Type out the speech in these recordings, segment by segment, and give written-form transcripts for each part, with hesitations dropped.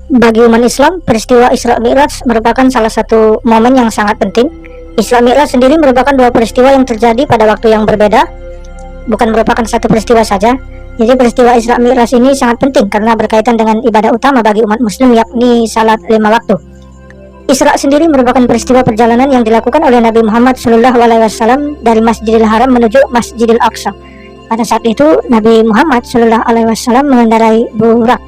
Bagi umat Islam, peristiwa Isra Mi'raj merupakan salah satu momen yang sangat penting. Isra Mi'raj sendiri merupakan dua peristiwa yang terjadi pada waktu yang berbeda, bukan merupakan satu peristiwa saja. Jadi peristiwa Isra Mi'raj ini sangat penting karena berkaitan dengan ibadah utama bagi umat muslim, yakni salat 5 waktu. Isra sendiri merupakan peristiwa perjalanan yang dilakukan oleh Nabi Muhammad SAW dari Masjidil Haram menuju Masjidil Aqsa. Pada saat itu Nabi Muhammad SAW mengendarai burak.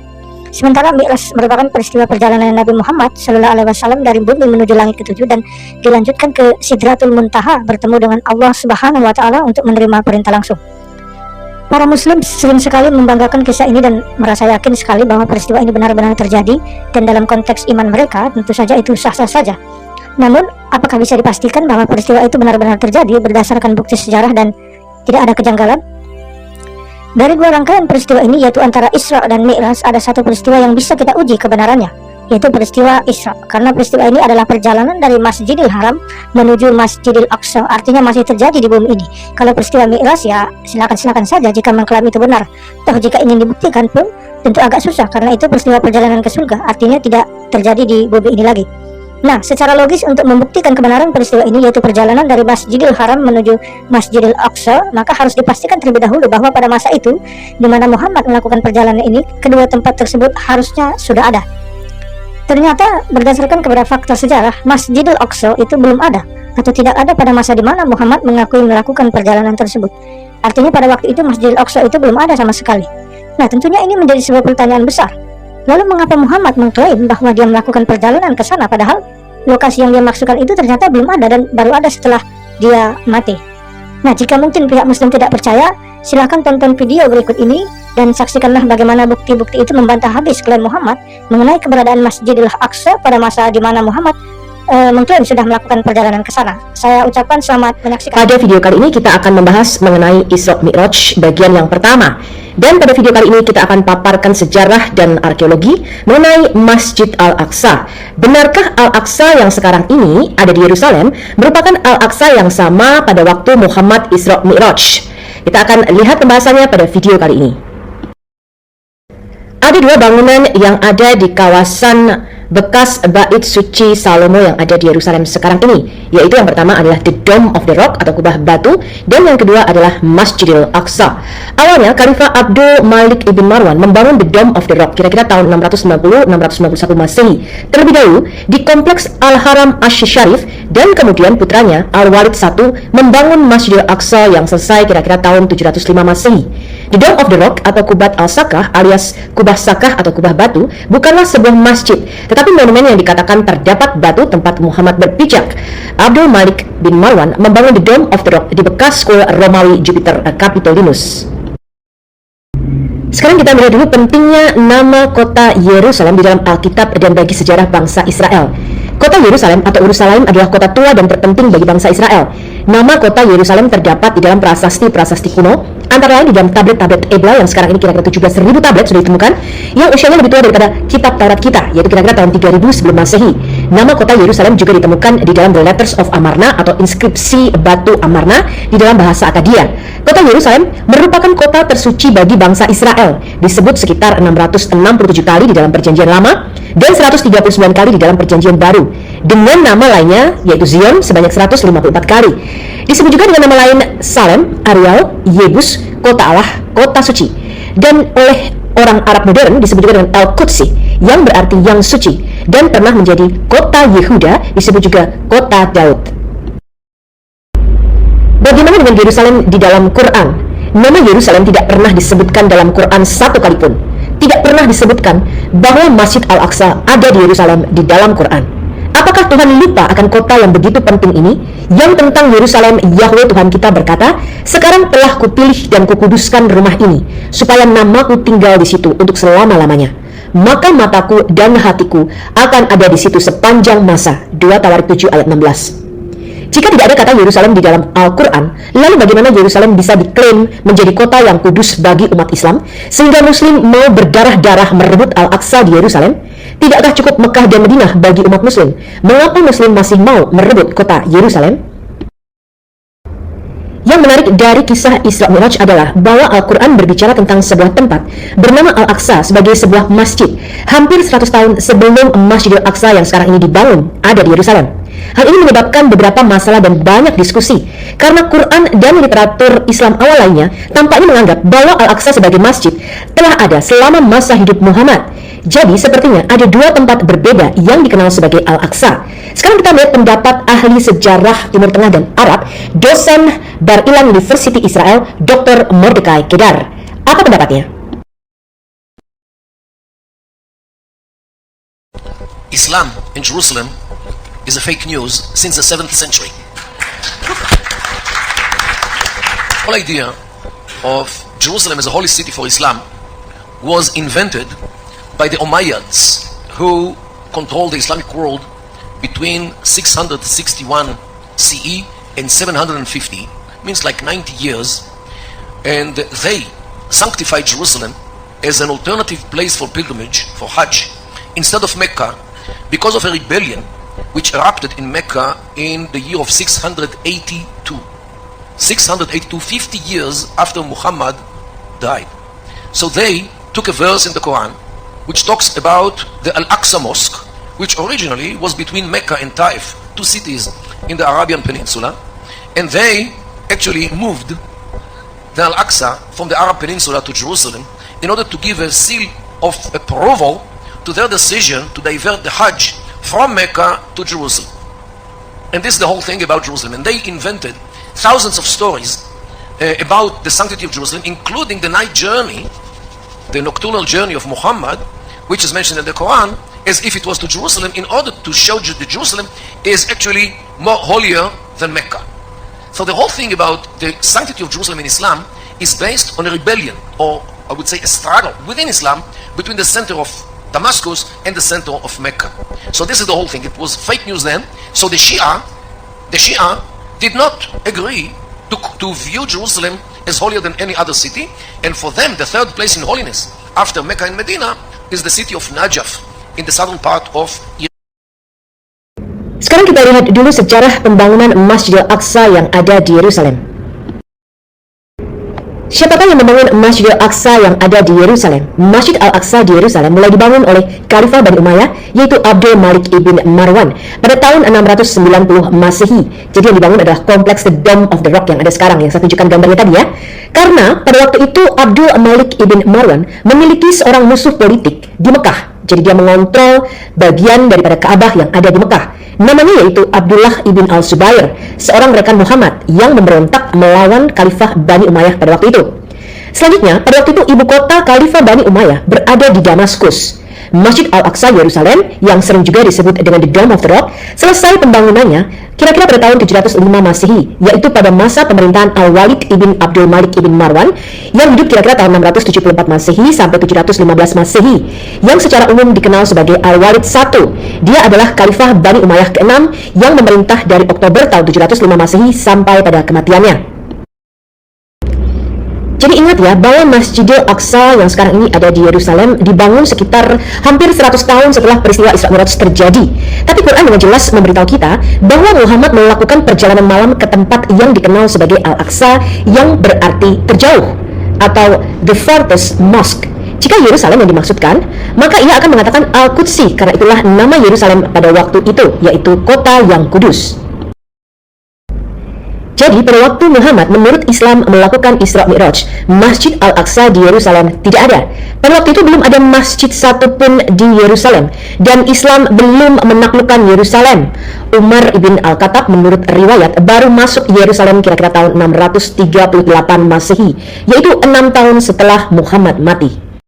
Sementara Mi'raj merupakan peristiwa perjalanan Nabi Muhammad SAW dari bumi menuju langit ketujuh dan dilanjutkan ke Sidratul Muntaha bertemu dengan Allah Subhanahu wa Ta'ala untuk menerima perintah langsung. Para muslim sering sekali membanggakan kisah ini dan merasa yakin sekali bahwa peristiwa ini benar-benar terjadi, dan dalam konteks iman mereka tentu saja itu sah-sah saja. Namun, apakah bisa dipastikan bahwa peristiwa itu benar-benar terjadi berdasarkan bukti sejarah dan tidak ada kejanggalan? Dari dua rangkaian peristiwa ini, yaitu antara Isra dan Mi'raj, ada satu peristiwa yang bisa kita uji kebenarannya, yaitu peristiwa Isra, karena peristiwa ini adalah perjalanan dari Masjidil Haram menuju Masjidil Aqsa, artinya masih terjadi di bumi ini. Kalau peristiwa Mi'raj ya silakan saja jika mengklaim itu benar. Toh jika ingin dibuktikan pun tentu agak susah, karena itu peristiwa perjalanan ke surga, artinya tidak terjadi di bumi ini lagi. Nah, secara logis untuk membuktikan kebenaran peristiwa ini, yaitu perjalanan dari Masjidil Haram menuju Masjidil Aqsa, maka harus dipastikan terlebih dahulu bahwa pada masa itu di mana Muhammad melakukan perjalanan ini, kedua tempat tersebut harusnya sudah ada. Ternyata berdasarkan kepada fakta sejarah, Masjidil Aqsa itu belum ada atau tidak ada pada masa di mana Muhammad mengakui melakukan perjalanan tersebut. Artinya pada waktu itu Masjidil Aqsa itu belum ada sama sekali. Nah, tentunya ini menjadi sebuah pertanyaan besar. Lalu mengapa Muhammad mengklaim bahwa dia melakukan perjalanan ke sana, padahal lokasi yang dia maksudkan itu ternyata belum ada dan baru ada setelah dia mati? Nah, jika mungkin pihak muslim tidak percaya, silahkan tonton video berikut ini dan saksikanlah bagaimana bukti-bukti itu membantah habis klaim Muhammad mengenai keberadaan Masjidil Aqsa pada masa di mana Muhammad mengklaim sudah melakukan perjalanan ke sana. Saya ucapkan selamat menyaksikan. Pada video kali ini kita akan membahas mengenai Isra Mi'raj bagian yang pertama. Dan pada video kali ini kita akan paparkan sejarah dan arkeologi mengenai Masjid Al-Aqsa. Benarkah Al-Aqsa yang sekarang ini ada di Yerusalem merupakan Al-Aqsa yang sama pada waktu Muhammad Isra Mi'raj? Kita akan lihat pembahasannya pada video kali ini. Ada dua bangunan yang ada di kawasan bekas Bait Suci Salomo yang ada di Yerusalem sekarang ini, yaitu yang pertama adalah The Dome of the Rock atau kubah batu, dan yang kedua adalah Masjidil Aqsa. Awalnya Khalifah Abdul Malik ibn Marwan membangun The Dome of the Rock kira-kira tahun 690-691 Masehi terlebih dahulu di kompleks Al-Haram Ash-Sharif, dan kemudian putranya Al-Walid I membangun Masjidil Aqsa yang selesai kira-kira tahun 705 Masehi. The Dome of the Rock atau Kubat Al-Sakah alias kubah sakah atau kubah batu bukanlah sebuah masjid, tetapi monumen yang dikatakan terdapat batu tempat Muhammad berpijak. Abdul Malik bin Marwan membangun The Dome of the Rock di bekas skul Romawi Jupiter Capitolinus. Sekarang kita melihat dulu pentingnya nama kota Yerusalem di dalam Alkitab dan bagi sejarah bangsa Israel. Kota Yerusalem atau Yerusalem adalah kota tua dan terpenting bagi bangsa Israel. Nama kota Yerusalem terdapat di dalam prasasti kuno, antara lain di dalam tablet-tablet Ebla yang sekarang ini kira-kira 17.000 tablet sudah ditemukan, yang usianya lebih tua daripada kitab Taurat kita, yaitu kira-kira tahun 3000 sebelum Masehi. Nama kota Yerusalem juga ditemukan di dalam The Letters of Amarna atau inskripsi batu Amarna di dalam bahasa Akadia. Kota Yerusalem merupakan kota tersuci bagi bangsa Israel, disebut sekitar 667 kali di dalam Perjanjian Lama dan 139 kali di dalam Perjanjian Baru, dengan nama lainnya yaitu Zion sebanyak 154 kali. Disebut juga dengan nama lain Salem, Ariel, Yebus, kota Allah, kota suci, dan oleh orang Arab modern disebut juga dengan Al-Qudsi yang berarti yang suci, dan pernah menjadi kota Yehuda, disebut juga kota Daud. Bagaimana dengan Yerusalem di dalam Quran? Nama Yerusalem tidak pernah disebutkan dalam Quran satu kali pun. Tidak pernah disebutkan bahwa Masjid Al-Aqsa ada di Yerusalem di dalam Quran. Apakah Tuhan lupa akan kota yang begitu penting ini? Yang tentang Yerusalem, Yahweh Tuhan kita berkata, "Sekarang telah kupilih dan kukuduskan rumah ini, supaya namaku tinggal di situ untuk selama-lamanya. Maka mataku dan hatiku akan ada di situ sepanjang masa." 2 Tawarik 7 ayat 16. Jika tidak ada kata Yerusalem di dalam Al-Quran, lalu bagaimana Yerusalem bisa diklaim menjadi kota yang kudus bagi umat Islam, sehingga Muslim mau berdarah-darah merebut Al-Aqsa di Yerusalem? Tidakkah cukup Mekah dan Madinah bagi umat Muslim? Mengapa Muslim masih mau merebut kota Yerusalem? Yang menarik dari kisah Isra Mi'raj adalah bahwa Al-Quran berbicara tentang sebuah tempat bernama Al-Aqsa sebagai sebuah masjid hampir 100 tahun sebelum Masjidil Aqsa yang sekarang ini dibangun ada di Yerusalem. Hal ini menyebabkan beberapa masalah dan banyak diskusi karena Quran dan literatur Islam awal lainnya tampaknya menganggap bahwa Al-Aqsa sebagai masjid telah ada selama masa hidup Muhammad. Jadi sepertinya ada dua tempat berbeda yang dikenal sebagai Al-Aqsa. Sekarang kita lihat pendapat ahli sejarah Timur Tengah dan Arab, dosen Bar Ilan University Israel, Dr. Mordecai Kedar. Apa pendapatnya? Islam in Jerusalem is a fake news since the 7th century. The whole idea of Jerusalem as a holy city for Islam was invented by the Umayyads, who controlled the Islamic world between 661 CE and 750, means like 90 years, and they sanctified Jerusalem as an alternative place for pilgrimage, for Hajj, instead of Mecca, because of a rebellion which erupted in Mecca in the year of 682. 50 years after Muhammad died. So they took a verse in the Quran which talks about the Al-Aqsa Mosque, which originally was between Mecca and Taif, two cities in the Arabian Peninsula, and they actually moved the Al-Aqsa from the Arab Peninsula to Jerusalem in order to give a seal of approval to their decision to divert the Hajj from Mecca to Jerusalem. And this is the whole thing about Jerusalem. And they invented thousands of stories about the sanctity of Jerusalem, including the night journey, the nocturnal journey of Muhammad, which is mentioned in the Quran, as if it was to Jerusalem, in order to show that Jerusalem is actually more holier than Mecca. So the whole thing about the sanctity of Jerusalem in Islam is based on a rebellion, or I would say a struggle within Islam between the center of Damascus and the center of Mecca. So this is the whole thing. It was fake news then. So the Shia did not agree to view Jerusalem as holier than any other city, and for them the third place in holiness after Mecca and Medina is the city of Najaf in the southern part of Iran. Sekarang kita lihat dulu sejarah pembangunan Masjidil Aqsa yang ada di Yerusalem. Siapakah yang membangun Masjidil Aqsa yang ada di Yerusalem? Masjid Al-Aqsa di Yerusalem mulai dibangun oleh Khalifah Bani Umayyah, yaitu Abdul Malik ibn Marwan pada tahun 690 Masehi. Jadi yang dibangun adalah kompleks The Dome of the Rock yang ada sekarang, yang saya tunjukkan gambarnya tadi ya. Karena pada waktu itu Abdul Malik ibn Marwan memiliki seorang musuh politik di Mekah. Jadi dia mengontrol bagian daripada Ka'bah yang ada di Mekah. Namanya yaitu Abdullah ibn al-Zubair, seorang rekan Muhammad yang memberontak melawan Khalifah Bani Umayyah pada waktu itu. Selanjutnya, pada waktu itu ibu kota Khalifah Bani Umayyah berada di Damaskus. Masjid Al-Aqsa Yerusalem, yang sering juga disebut dengan The Dome of the Rock, selesai pembangunannya kira-kira pada tahun 705 Masehi, yaitu pada masa pemerintahan Al-Walid ibn Abdul Malik ibn Marwan, yang hidup kira-kira tahun 674 Masehi sampai 715 Masehi, yang secara umum dikenal sebagai Al-Walid I. Dia adalah Khalifah Bani Umayyah ke-6 yang memerintah dari Oktober tahun 705 Masehi sampai pada kematiannya. Jadi ingat ya, bahwa Masjidil Aqsa yang sekarang ini ada di Yerusalem dibangun sekitar hampir 100 tahun setelah peristiwa Isra Mi'raj terjadi. Tapi Quran dengan jelas memberitahu kita bahwa Muhammad melakukan perjalanan malam ke tempat yang dikenal sebagai Al-Aqsa, yang berarti terjauh atau the farthest mosque. Jika Yerusalem yang dimaksudkan, maka ia akan mengatakan Al-Qudsi, karena itulah nama Yerusalem pada waktu itu, yaitu kota yang kudus. Jadi pada waktu Muhammad menurut Islam melakukan Isra Mi'raj, Masjid Al-Aqsa di Yerusalem tidak ada. Pada waktu itu belum ada masjid satupun di Yerusalem, dan Islam belum menaklukkan Yerusalem. Umar ibn Al-Khattab menurut riwayat baru masuk Yerusalem kira-kira tahun 638 Masehi, yaitu 6 tahun setelah Muhammad mati.